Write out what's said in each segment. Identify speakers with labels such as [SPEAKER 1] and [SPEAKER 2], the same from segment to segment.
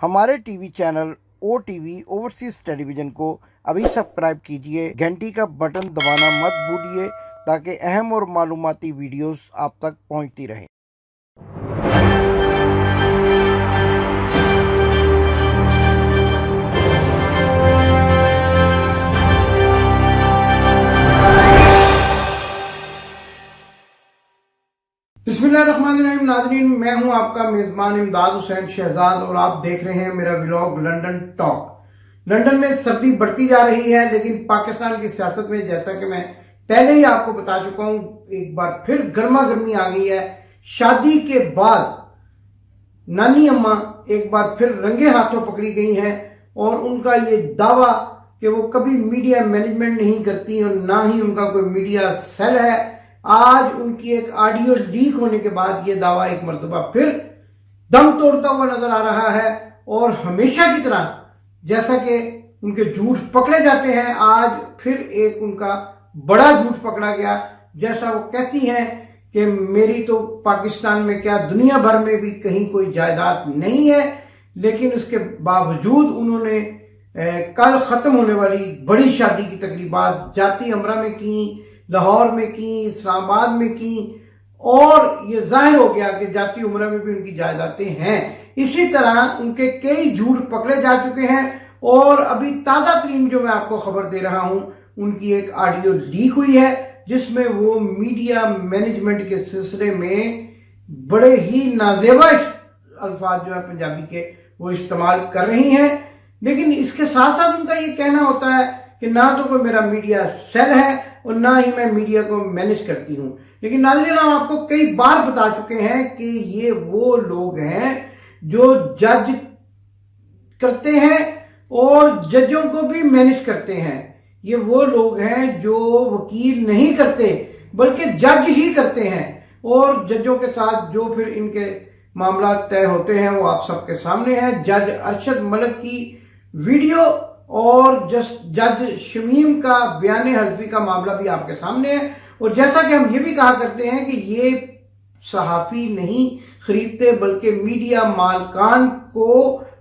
[SPEAKER 1] हमारे TV channel OTV overseas television को अभी सब्सक्राइब कीजिए, घंटी का बटन दबाना मत भूलिए ताकि अहम और मालूमाती वीडियोस आप तक पहुंचती रहें। बिस्मिल्लाहिर्रहमानिर्रहीम। नाज़रीन, मैं हूं आपका मेज़बान इमदाद हुसैन शहजाद और आप देख रहे हैं मेरा व्लॉग लंदन टॉक। लंदन में सर्दी बढ़ती जा रही है, लेकिन पाकिस्तान की सियासत में, जैसा कि मैं पहले ही आपको बता चुका हूं, एक बार फिर गर्मा गर्मी आ गई है। शादी के बाद नानी अम्मा एक बार फिर रंगे हाथों पकड़ी गई हैं और उनका ये दावा कि वो कभी मीडिया मैनेजमेंट नहीं करती और ना ही उनका कोई मीडिया सेल है, आज उनकी एक ऑडियो लीक होने के बाद ये दावा एक मर्तबा फिर दम तोड़ता हुआ नजर आ रहा है। और हमेशा की तरह जैसा कि उनके झूठ पकड़े जाते हैं, आज फिर एक उनका बड़ा झूठ पकड़ा गया। जैसा वो कहती हैं कि मेरी तो पाकिस्तान में क्या दुनिया भर में भी कहीं कोई जायदाद नहीं है, लेकिन उसके बावजूद उन्होंने कल खत्म होने वाली बड़ी शादी की तकरीबात जाती अमरा में की, लाहौर में की, इस्लामाबाद में की, और ये जाहिर हो गया कि जाती उम्र में भी उनकी जायदादें हैं। इसी तरह उनके कई झूठ पकड़े जा चुके हैं और अभी ताज़ा तरीन जो मैं आपको खबर दे रहा हूं, उनकी एक ऑडियो लीक हुई है जिसमें वो मीडिया मैनेजमेंट के सिलसिले में बड़े ही नाजेबा अल्फाज जो है पंजाबी के वो इस्तेमाल कर रही हैं। लेकिन इसके साथ साथ उनका ये कहना होता है कि ना तो कोई मेरा मीडिया सेल है और ना ही मैं मीडिया को मैनेज करती हूं। लेकिन नाज़रीन, हम आपको कई बार बता चुके हैं कि ये वो लोग हैं जो जज करते हैं और जजों को भी मैनेज करते हैं। ये वो लोग हैं जो वकील नहीं करते बल्कि जज ही करते हैं, और जजों के साथ जो फिर इनके मामला तय होते हैं वो आप सबके सामने है। जज अरशद मलिक की वीडियो और जज शमीम का बयान हल्फी का मामला भी आपके सामने है। और जैसा कि हम ये भी कहा करते हैं कि ये सहाफ़ी नहीं खरीदते बल्कि मीडिया मालकान को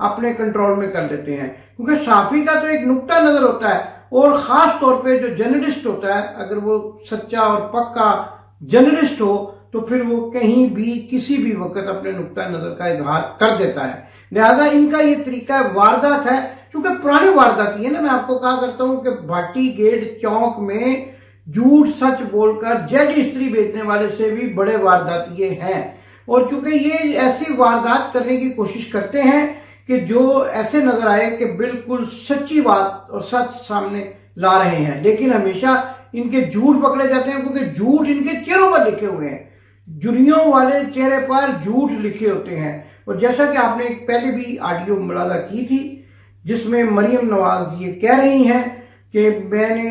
[SPEAKER 1] अपने कंट्रोल में कर लेते हैं, क्योंकि सहाफ़ी का तो एक नुक्ता नज़र होता है और ख़ास तौर पे जो जर्नलिस्ट होता है, अगर वो सच्चा और पक्का जर्नलिस्ट हो तो फिर वो कहीं भी किसी भी वक्त अपने नुक्ता नज़र का इजहार कर देता है। लिहाजा इनका ये तरीका वारदात है, क्योंकि पुरानी वारदाती है ना। मैं आपको कहा करता हूं कि भाटी गेट चौक में झूठ सच बोलकर जेड स्त्री बेचने वाले से भी बड़े वारदातिये हैं। और चूंकि ये ऐसी वारदात करने की कोशिश करते हैं कि जो ऐसे नजर आए कि बिल्कुल सच्ची बात और सच सामने ला रहे हैं, लेकिन हमेशा इनके झूठ पकड़े जाते हैं, क्योंकि झूठ इनके चेहरों पर लिखे हुए हैं। जुर्रियों वाले चेहरे पर झूठ लिखे होते हैं। और जैसा कि आपने पहले भी ऑडियो मुलाजा की थी जिसमें मरियम नवाज ये कह रही हैं कि मैंने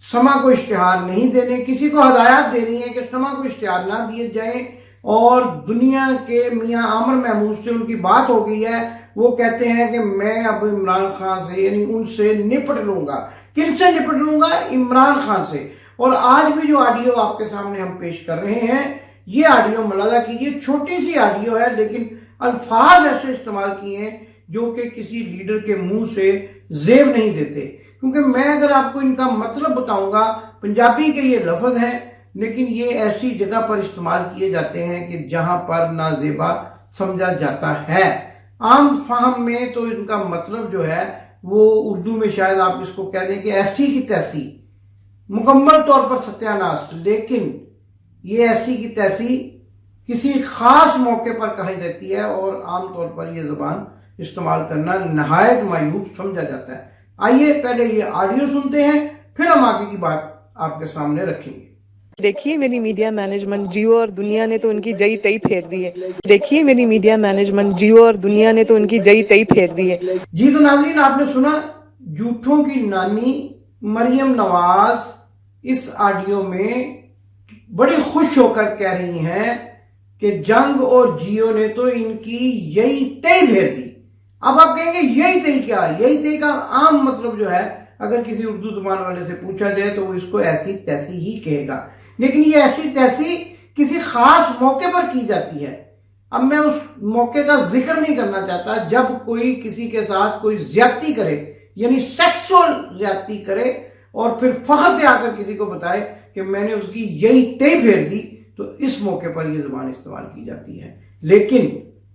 [SPEAKER 1] समा को इश्तिहार नहीं देने, किसी को हदायत दे रही है कि समा को इश्तिहार ना दिए जाएं, और दुनिया के मियां आमिर महमूद से उनकी बात हो गई है। वो कहते हैं कि मैं अब इमरान खान से यानी उनसे निपट लूंगा। किनसे निपट लूंगा? इमरान खान से। और आज भी जो ऑडियो आपके सामने हम पेश कर रहे हैं, ये ऑडियो मुलाजा कीजिए। छोटी सी ऑडियो है, लेकिन अल्फाज ऐसे इस्तेमाल किए हैं जो कि किसी लीडर के मुंह से जेब नहीं देते। क्योंकि मैं अगर आपको इनका मतलब बताऊंगा, पंजाबी के ये लफ्ज हैं, लेकिन ये ऐसी जगह पर इस्तेमाल किए जाते हैं कि जहां पर नाजेबा समझा जाता है। आम फाहम में तो इनका मतलब जो है वो उर्दू में शायद आप इसको कह दें कि ऐसी की तैसी, मुकम्मल तौर पर सत्यानाश। लेकिन ये ऐसी की तैसी किसी खास मौके पर कही जाती है और आमतौर पर यह जुबान इस्तेमाल करना नहायत मायूब समझा जाता है। आइए पहले ये ऑडियो सुनते हैं, फिर हम आगे की बात आपके सामने रखेंगे।
[SPEAKER 2] देखिए मेरी मीडिया मैनेजमेंट, जियो और दुनिया ने तो उनकी जई तई फेर दी है। देखिए मेरी मीडिया मैनेजमेंट, जियो और दुनिया ने तो उनकी जई तई फेर दी है।
[SPEAKER 1] जी तो नाज़रीन, आपने सुना झूठों की नानी मरियम नवाज इस ऑडियो में बड़ी खुश होकर कह रही हैं कि जंग और जियो ने तो इनकी यही तय फेर दी। अब आप कहेंगे यही तय क्या? यही तय का आम मतलब जो है, अगर किसी उर्दू जुबान वाले से पूछा जाए तो वो इसको ऐसी तैसी ही कहेगा। लेकिन ये ऐसी तैसी किसी खास मौके पर की जाती है। اب میں اس موقع کا ذکر نہیں کرنا چاہتا جب کوئی کسی کے ساتھ کوئی زیادتی کرے، یعنی سیکسول زیادتی کرے اور پھر فخر سے آ کر کسی کو بتائے کہ میں نے اس کی یہی تہی پھیر دی، تو اس موقع پر یہ زبان استعمال کی جاتی ہے۔ لیکن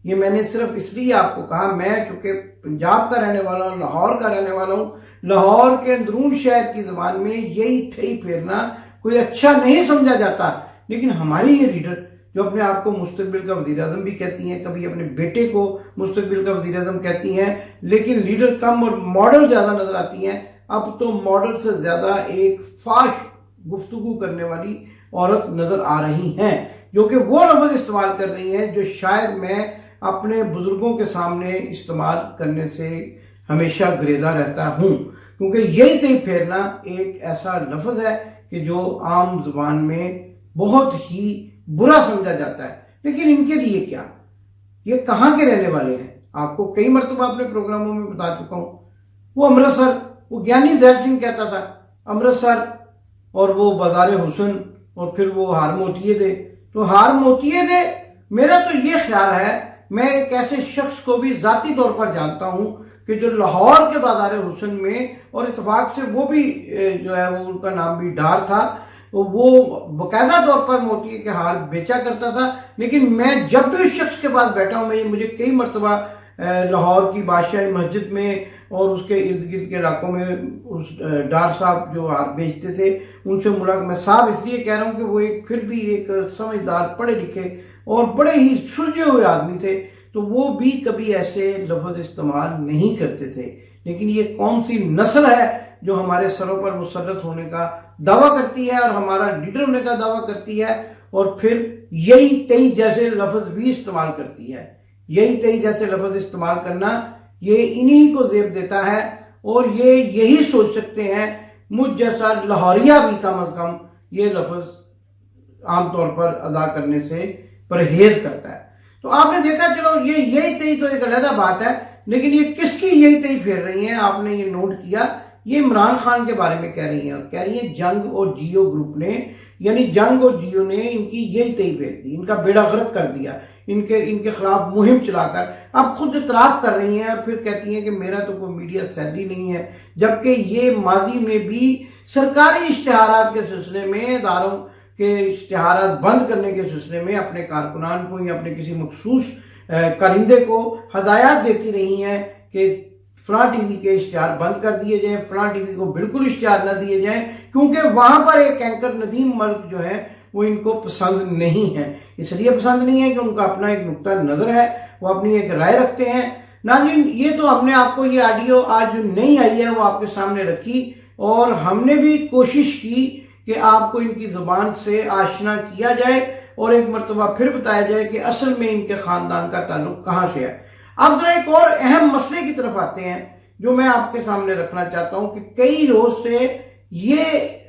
[SPEAKER 1] یہ میں نے صرف اس لیے آپ کو کہا، میں چونکہ پنجاب کا رہنے والا ہوں، لاہور کا رہنے والا ہوں، لاہور کے اندرون شہر کی زبان میں یہی تہی پھیرنا کوئی اچھا نہیں سمجھا جاتا، لیکن ہماری یہ لیڈر جو اپنے آپ کو مستقبل کا وزیر اعظم بھی کہتی ہیں، کبھی اپنے بیٹے کو مستقبل کا وزیر اعظم کہتی ہیں، لیکن لیڈر کم اور ماڈل زیادہ نظر آتی ہیں۔ اب تو ماڈل سے زیادہ ایک فاش گفتگو کرنے والی عورت نظر آ رہی ہیں، جو کہ وہ لفظ استعمال کر رہی ہیں جو شاید میں اپنے بزرگوں کے سامنے استعمال کرنے سے ہمیشہ گریزا رہتا ہوں، کیونکہ یہی تہی پھیرنا ایک ایسا لفظ ہے کہ جو عام زبان میں بہت ہی برا سمجھا جاتا ہے۔ لیکن ان کے لیے کیا، یہ کہاں کے رہنے والے ہیں؟ آپ کو کئی مرتبہ اپنے پروگراموں میں بتا چکا ہوں، وہ امرتسر، وہ گیانی زیل سنگھ کہتا تھا امرتسر، اور وہ بازار حسن، اور پھر وہ ہار موتیے دے۔ تو ہار موتیے دے، میرا تو یہ خیال ہے، میں ایک ایسے شخص کو بھی ذاتی طور پر جانتا ہوں کہ جو لاہور کے بازار حسن میں، اور اتفاق سے وہ بھی جو ہے وہ ان کا نام بھی ڈار تھا، وہ باقاعدہ طور پر موتیے کے ہار بیچا کرتا تھا۔ لیکن میں جب بھی اس شخص کے پاس بیٹھا ہوں، مجھے کئی مرتبہ لاہور کی بادشاہی مسجد میں اور اس کے ارد گرد کے علاقوں میں اس ڈار صاحب جو ہار بیچتے تھے ان سے ملاقات، میں صاحب اس لیے کہہ رہا ہوں کہ وہ پھر بھی ایک سمجھدار، پڑھے لکھے اور بڑے ہی سلجھے ہوئے آدمی تھے، تو وہ بھی کبھی ایسے لفظ استعمال نہیں کرتے تھے۔ لیکن یہ کون سی نسل ہے جو ہمارے سروں پر مسلط ہونے کا دعویٰ کرتی ہے اور ہمارا لیڈر ہونے کا دعویٰ کرتی ہے، اور پھر یہی تہی جیسے لفظ بھی استعمال کرتی ہے۔ یہی تہی جیسے لفظ استعمال کرنا یہ انہی کو زیب دیتا ہے، اور یہ یہی سوچ سکتے ہیں، مجھ جیسا لاہوریہ بھی کم از کم یہ لفظ عام طور پر ادا کرنے سے پرہیز کرتا ہے۔ تو آپ نے دیکھا، چلو یہی تہی تو ایک علیحدہ بات ہے، لیکن یہ کس کی یہی تہی پھیر رہی ہیں؟ آپ نے یہ نوٹ کیا، یہ عمران خان کے بارے میں کہہ رہی ہیں، اور کہہ رہی ہیں جنگ اور جیو گروپ نے، یعنی جنگ اور جیو نے ان کی یہی تہی پھیر دی، ان کا بیڑا غرق کر دیا، ان کے خلاف مہم چلا کر اب خود اعتراف کر رہی ہیں، اور پھر کہتی ہیں کہ میرا تو کوئی میڈیا سیلری نہیں ہے، جبکہ یہ ماضی میں بھی سرکاری اشتہارات کے سلسلے میں، اداروں کے اشتہارات بند کرنے کے سلسلے میں اپنے کارکنان کو یا اپنے کسی مخصوص کارندے کو ہدایات دیتی رہی ہیں کہ فلاں ٹی وی کے اشتہار بند کر دیے جائیں، فلاں ٹی وی کو بالکل اشتہار نہ دیے جائیں، کیونکہ وہاں پر ایک اینکر ندیم ملک جو ہے وہ ان کو پسند نہیں ہے۔ اس لیے پسند نہیں ہے کہ ان کا اپنا ایک نقطہ نظر ہے، وہ اپنی ایک رائے رکھتے ہیں۔ ناظرین، یہ تو ہم نے آپ کو یہ آڈیو آج جو نہیں آئی ہے وہ آپ کے سامنے رکھی، اور ہم نے بھی کوشش کی کہ آپ کو ان کی زبان سے آشنا کیا جائے، اور ایک مرتبہ پھر بتایا جائے کہ اصل میں ان کے خاندان کا تعلق کہاں سے ہے۔ اب ذرا ایک اور اہم مسئلے کی طرف آتے ہیں جو میں آپ کے سامنے رکھنا چاہتا ہوں، کہ کئی روز سے یہ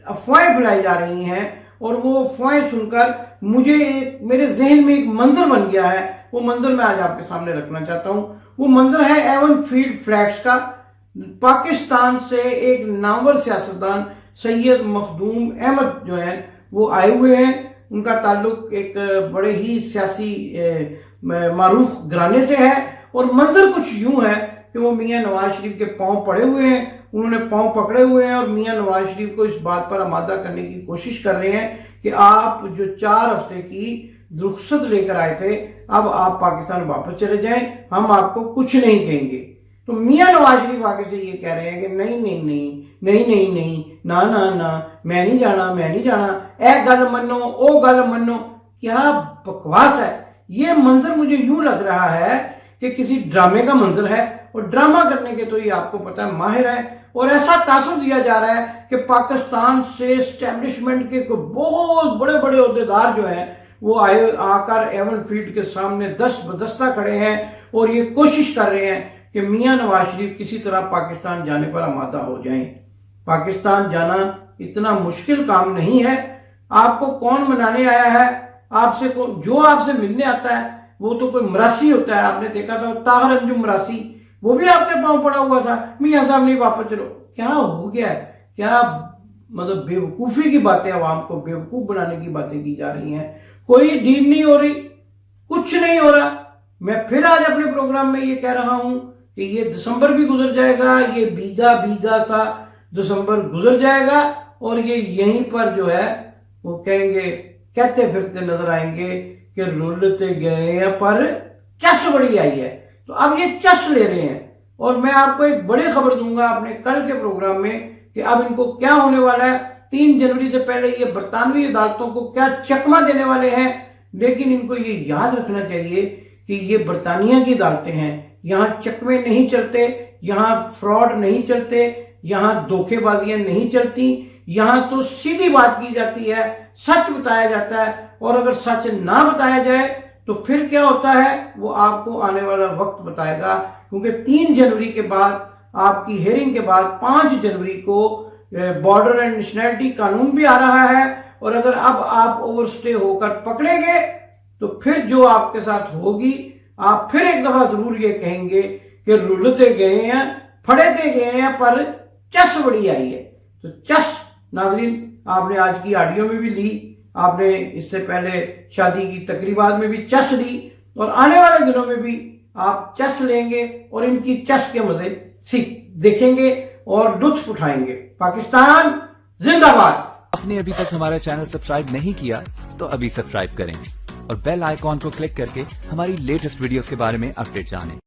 [SPEAKER 1] افواہیں پھیلائی جا رہی ہیں، اور وہ افواہیں سن کر مجھے میرے ذہن میں ایک منظر بن گیا ہے، وہ منظر میں آج آپ کے سامنے رکھنا چاہتا ہوں۔ وہ منظر ہے ایون فیلڈ فلیٹس کا۔ پاکستان سے ایک نامور سیاستدان سید مخدوم احمد جو ہیں وہ آئے ہوئے ہیں، ان کا تعلق ایک بڑے ہی سیاسی معروف گھرانے سے ہے، اور منظر کچھ یوں ہے کہ وہ میاں نواز شریف کے پاؤں پڑے ہوئے ہیں، انہوں نے پاؤں پکڑے ہوئے ہیں، اور میاں نواز شریف کو اس بات پر آمادہ کرنے کی کوشش کر رہے ہیں کہ آپ جو 4 ہفتے کی رخصت لے کر آئے تھے، اب آپ پاکستان واپس چلے جائیں، ہم آپ کو کچھ نہیں کہیں گے۔ تو میاں نواز شریف آگے سے یہ کہہ رہے ہیں کہ نہیں نہیں نہیں نہیں نہیں نہیں، نا نا نا، میں نہیں جانا، میں نہیں جانا، اے گل منو، او گل منو۔ کیا بکواس ہے! یہ منظر مجھے یوں لگ رہا ہے کہ کسی ڈرامے کا منظر ہے، اور ڈرامہ کرنے کے تو یہ آپ کو پتہ ہے ماہر ہے، اور ایسا تاثر دیا جا رہا ہے کہ پاکستان سے اسٹیبلشمنٹ کے بہت بڑے بڑے عہدیدار جو ہیں وہ آ کر ایون فیلڈ کے سامنے دست بدستہ کھڑے ہیں، اور یہ کوشش کر رہے ہیں کہ میاں نواز شریف کسی طرح پاکستان جانے پر آمادہ ہو جائیں۔ پاکستان جانا اتنا مشکل کام نہیں ہے۔ آپ کو کون منانے آیا ہے؟ آپ سے جو آپ سے ملنے آتا ہے وہ تو کوئی مراسی ہوتا ہے۔ آپ نے دیکھا تھا طاہر انجم مراسی، وہ بھی آپ کے پاؤں پڑا ہوا تھا، میاں صاحب نہیں واپس چلو۔ کیا ہو گیا ہے؟ کیا مطلب بیوقوفی کی باتیں، عوام کو بیوقوف بنانے کی باتیں کی جا رہی ہیں۔ کوئی ڈیل نہیں ہو رہی، कुछ नहीं हो रहा। मैं फिर आज अपने प्रोग्राम में ये कह रहा हूं कि ये दिसंबर भी गुजर जाएगा, ये भीगा भीगा सा दिसंबर गुजर जाएगा और ये यहीं पर जो है वो कहेंगे, कहते फिरते नजर आएंगे कि रुलते गए हैं पर चस बड़ी आई है। तो अब ये चस ले रहे हैं और मैं आपको एक बड़ी खबर दूंगा अपने कल के प्रोग्राम में कि अब इनको क्या होने वाला है। 3 जनवरी से पहले ये बरतानवी अदालतों को क्या चकमा देने वाले हैं। लेकिन इनको ये याद रखना चाहिए कि ये बरतानिया की अदालतें हैं, यहाँ चकमे नहीं चलते, यहाँ फ्रॉड नहीं चलते, यहाँ धोखेबाजियां नहीं चलती, यहाँ तो सीधी बात की जाती है, सच बताया जाता है। और अगर सच ना बताया जाए तो फिर क्या होता है वो आपको आने वाला वक्त बताएगा। क्योंकि 3 जनवरी के बाद आपकी हेयरिंग के बाद 5 जनवरी को बॉर्डर एंड नेशनैलिटी कानून भी आ रहा है और अगर अब आप ओवरस्टे होकर पकड़े गए तो फिर जो आपके साथ होगी, आप फिर एक दफा जरूर ये कहेंगे कि रुलते गए हैं, फड़ेते गए हैं पर चस बड़ी आई है। तो चस नाजरीन आपने आज की ऑडियो में भी ली, आपने इससे पहले शादी की तकरीबात में भी चस ली और आने वाले दिनों में भी आप चस लेंगे और इनकी चस के मजे सीख देखेंगे और लुत्फ उठाएंगे। पाकिस्तान जिंदाबाद।
[SPEAKER 3] आपने अभी तक हमारा चैनल सब्सक्राइब नहीं किया तो अभी सब्सक्राइब करें और बेल आइकॉन को क्लिक करके हमारी लेटेस्ट वीडियोस के बारे में अपडेट जानें।